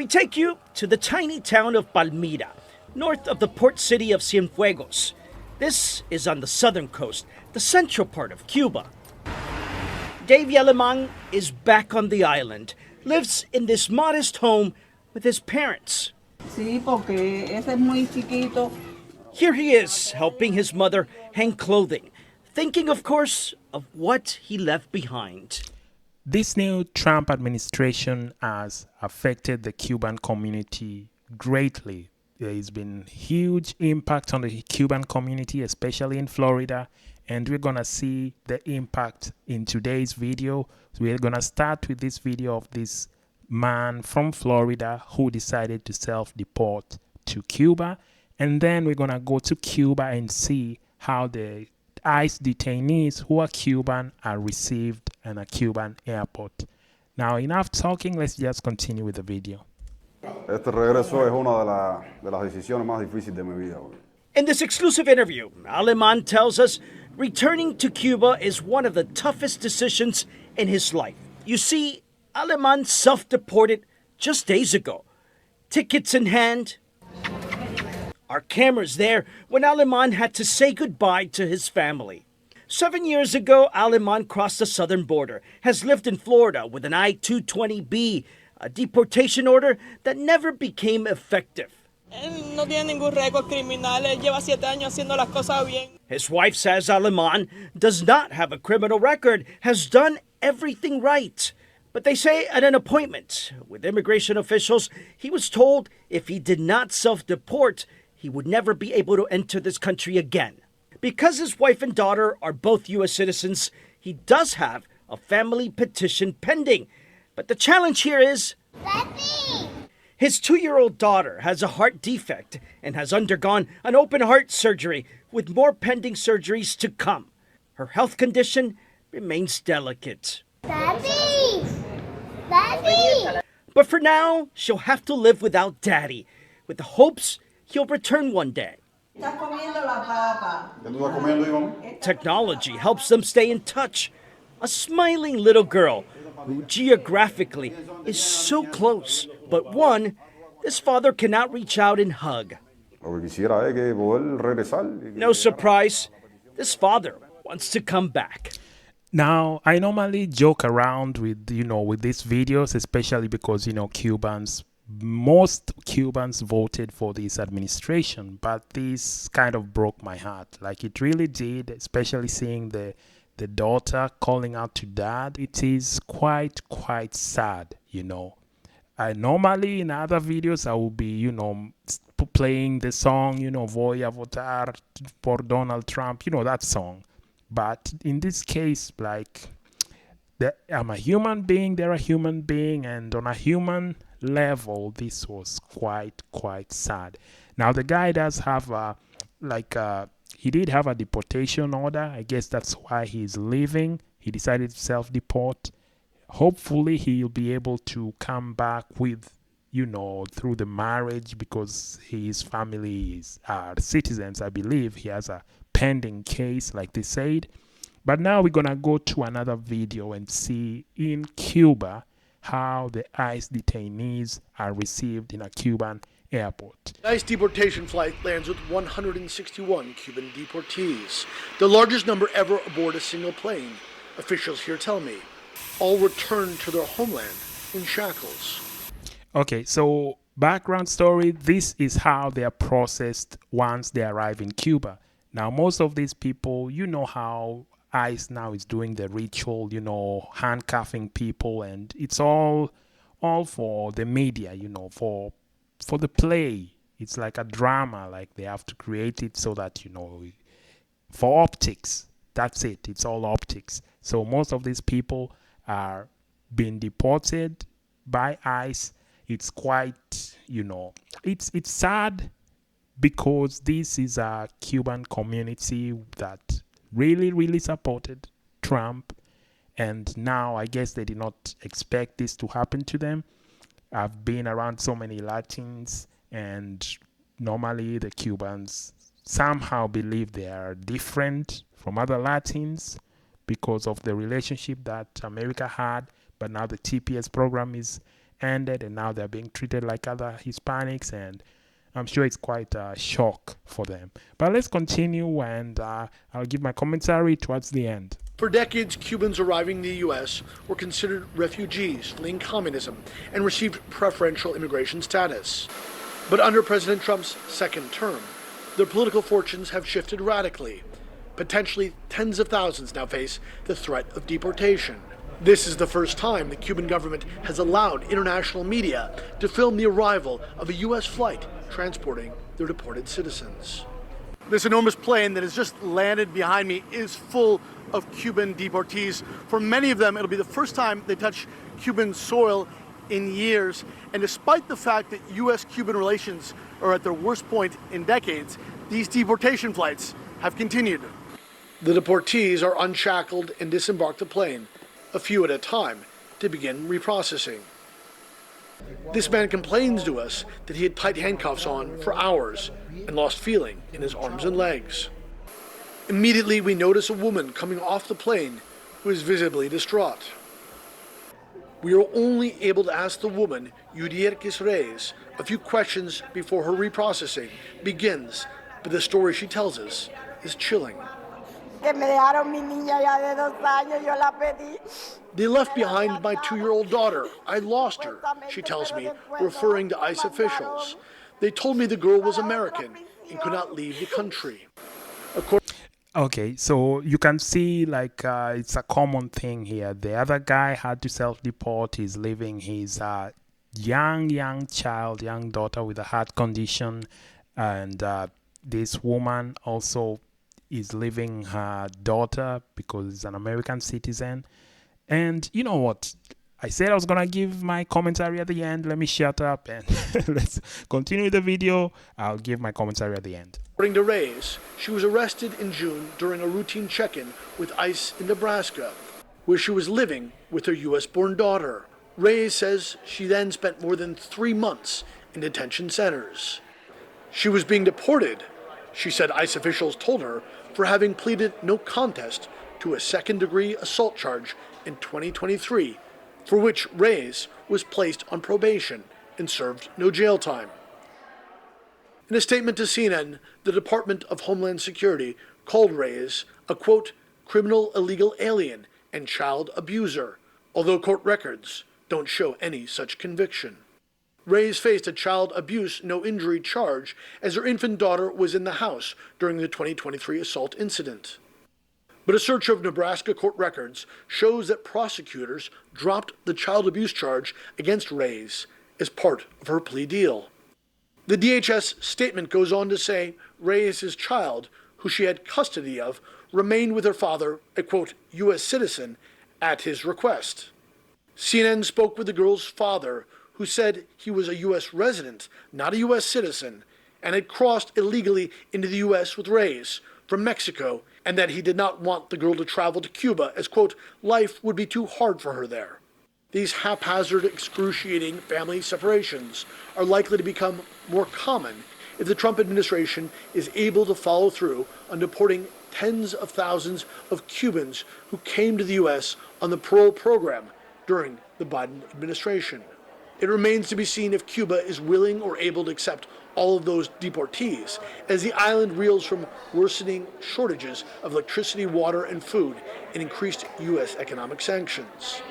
We take you to the tiny town of Palmira, north of the port city of Cienfuegos. This is on the southern coast, the central part of Cuba. Dave Alemán is back on the island, lives in this modest home with his parents. Sí, porque ese es muy chiquito. Here he is, helping his mother hang clothing, thinking, of course, of what he left behind. This new Trump administration has affected the Cuban community greatly. There has been huge impact on the Cuban community, especially in Florida, and we're gonna see the impact in today's video. So we're gonna start with this video of this man from Florida who decided to self-deport to Cuba, and then we're gonna go to Cuba and see how the ICE detainees who are Cuban are received in a Cuban airport. Now, enough talking, let's just continue with the video. Este regreso es una de las decisiones más difíciles de mi vida. In this exclusive interview, Alemán tells us returning to Cuba is one of the toughest decisions in his life. You see, Alemán self-deported just days ago. Tickets in hand. Our camera's there when Alemán had to say goodbye to his family. 7 years ago, Alemán crossed the southern border, has lived in Florida with an I-220B, a deportation order that never became effective. Él no tiene ningún récord criminal, él lleva 7 años haciendo las cosas bien. His wife says Alemán does not have a criminal record, has done everything right. But they say at an appointment with immigration officials, he was told if he did not self-deport, he would never be able to enter this country again. Because his wife and daughter are both U.S. citizens, he does have a family petition pending. But the challenge here is, Daddy! His 2-year-old daughter has a heart defect and has undergone an open heart surgery with more pending surgeries to come. Her health condition remains delicate. Daddy! Daddy! But for now, she'll have to live without Daddy, with the hopes he'll return one day. Estás comiendo la papa. ¿Qué tú estás comiendo, hijo? Technology helps them stay in touch. A smiling little girl who geographically is so close, but one this father cannot reach out and hug. Lo que quisiera es que poder regresar. No surprise, this father wants to come back. Now, I normally joke around with, with these videos, especially because, most Cubans voted for this administration, but this kind of broke my heart. Like it really did, especially seeing the daughter calling out to dad. It is quite sad, I normally in other videos I will be, playing the song, Voy a votar por Donald Trump, that song. But in this case, like, I'm a human being, they're a human being, and on a human level, this was quite sad. Now, the guy does have he did have a deportation order. I guess that's why he's leaving. He decided to self-deport. Hopefully, he'll be able to come back with, through the marriage, because his family are citizens, I believe. He has a pending case, like they said. But now we're gonna go to another video and see in Cuba how the ICE detainees are received in a Cuban airport. ICE deportation flight lands with 161 Cuban deportees, the largest number ever aboard a single plane. Officials here tell me all return to their homeland in shackles. Okay, so background story, this is how they are processed once they arrive in Cuba. Now, most of these people, how ICE now is doing the ritual, handcuffing people, and it's all for the media, for the play. It's like a drama, like they have to create it so that, for optics. That's it. It's all optics. So most of these people are being deported by ICE. It's quite, it's sad, because this is a Cuban community that really supported Trump, and now I guess they did not expect this to happen to them. I've been around so many Latins, and normally the Cubans somehow believe they are different from other Latins because of the relationship that America had, but now the TPS program is ended, and now they're being treated like other Hispanics, and I'm sure it's quite a shock for them. But let's continue, and I'll give my commentary towards the end. For decades, Cubans arriving in the U.S. were considered refugees fleeing communism and received preferential immigration status. But under President Trump's second term, their political fortunes have shifted radically. Potentially tens of thousands now face the threat of deportation. This is the first time the Cuban government has allowed international media to film the arrival of a U.S. flight transporting their deported citizens. This enormous plane that has just landed behind me is full of Cuban deportees. For many of them, it'll be the first time they touch Cuban soil in years. And despite the fact that U.S.-Cuban relations are at their worst point in decades, these deportation flights have continued. The deportees are unshackled and disembark the plane, a few at a time, to begin reprocessing. This man complains to us that he had tight handcuffs on for hours and lost feeling in his arms and legs. Immediately, we notice a woman coming off the plane who is visibly distraught. We are only able to ask the woman, Yudierkis Reyes, a few questions before her reprocessing begins, but the story she tells us is chilling. They left behind my 2-year-old daughter. I lost her, she tells me, referring to ICE officials. They told me the girl was American and could not leave the country. Okay, so you can see like it's a common thing here. The other guy had to self-deport. He's leaving his young daughter with a heart condition, and this woman also is leaving her daughter because he's an American citizen. And you know what? I said I was gonna give my commentary at the end. Let me shut up and let's continue the video. I'll give my commentary at the end. According to Reyes, she was arrested in June during a routine check-in with ICE in Nebraska, where she was living with her U.S.-born daughter. Reyes says she then spent more than 3 months in detention centers. She was being deported, she said ICE officials told her, for having pleaded no contest to a second-degree assault charge in 2023, for which Reyes was placed on probation and served no jail time. In a statement to CNN, the Department of Homeland Security called Reyes a, quote, criminal illegal alien and child abuser, although court records don't show any such conviction. Reyes faced a child abuse no-injury charge as her infant daughter was in the house during the 2023 assault incident. But a search of Nebraska court records shows that prosecutors dropped the child abuse charge against Reyes as part of her plea deal. The DHS statement goes on to say Reyes' child, who she had custody of, remained with her father, a, quote, U.S. citizen, at his request. CNN spoke with the girl's father, who said he was a U.S. resident, not a U.S. citizen, and had crossed illegally into the U.S. with Reyes from Mexico, and that he did not want the girl to travel to Cuba as, quote, life would be too hard for her there. These haphazard, excruciating family separations are likely to become more common if the Trump administration is able to follow through on deporting tens of thousands of Cubans who came to the U.S. on the parole program during the Biden administration. It remains to be seen if Cuba is willing or able to accept all of those deportees, as the island reels from worsening shortages of electricity, water, and food, and increased U.S. economic sanctions.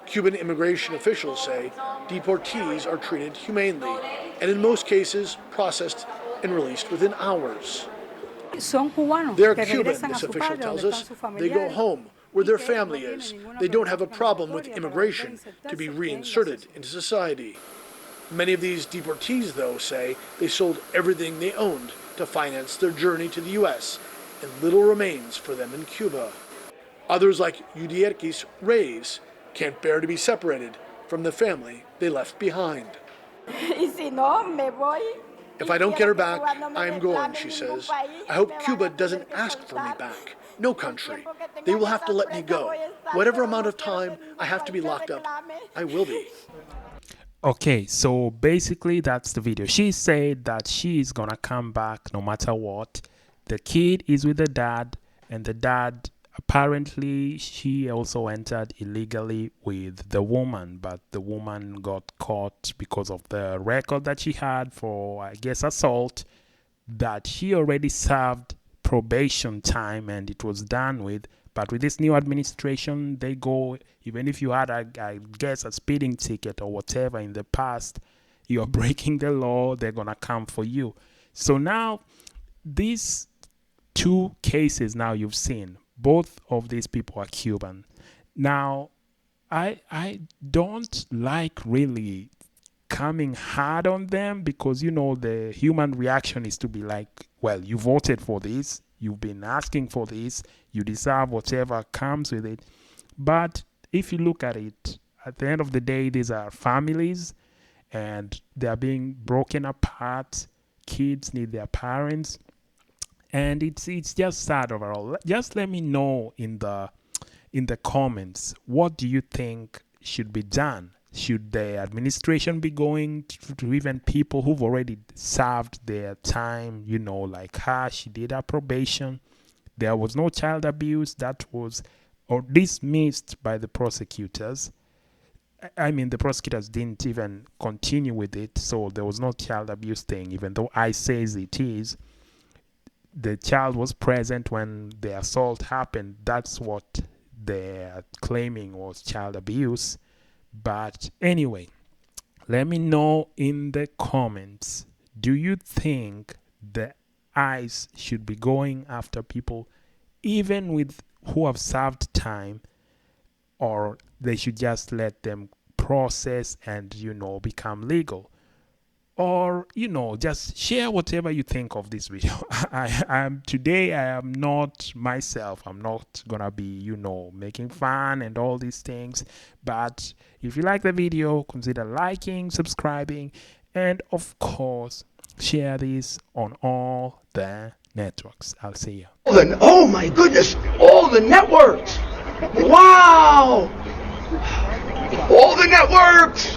Cuban immigration officials say deportees are treated humanely, and in most cases processed and released within hours. They're Cuban, this official tells us. They go home, where their family is. They don't have a problem with immigration to be reinserted into society. Many of these deportees, though, say they sold everything they owned to finance their journey to the U.S., and little remains for them in Cuba. Others, like Yudierkis Reyes, can't bear to be separated from the family they left behind. If I don't get her back, I'm going, she says. I hope Cuba doesn't ask for me back. No country. They will have to let me go. Whatever amount of time I have to be locked up, I will be. Okay, so basically that's the video. She said that she is gonna come back no matter what. The kid is with the dad, and the dad Apparently, she also entered illegally with the woman, but the woman got caught because of the record that she had for, I guess, assault, that she already served probation time and it was done with. But with this new administration, they go, even if you had, I guess, a speeding ticket or whatever in the past, you're breaking the law, they're going to come for you. So now, these two cases now you've seen, both of these people are Cuban. Now, I don't like really coming hard on them because, the human reaction is to be like, well, you voted for this, you've been asking for this, you deserve whatever comes with it. But if you look at it, at the end of the day, these are families and they are being broken apart. Kids need their parents. And it's just sad overall. Just let me know in the comments, what do you think should be done? Should the administration be going to even people who've already served their time, like her, she did her probation, there was no child abuse, that was or dismissed by the prosecutors. I mean, the prosecutors didn't even continue with it, so there was no child abuse thing, even though I says it is. The child was present when the assault happened. That's what they're claiming was child abuse. But anyway, let me know in the comments, do you think the ICE should be going after people even with who have served time, or they should just let them process and become legal? Or just share whatever you think of this video. Today I am not myself. I'm not gonna be making fun and all these things. But if you like the video, consider liking, subscribing, and of course share this on all the networks. I'll see you. Oh my goodness, all the networks! Wow! All the networks!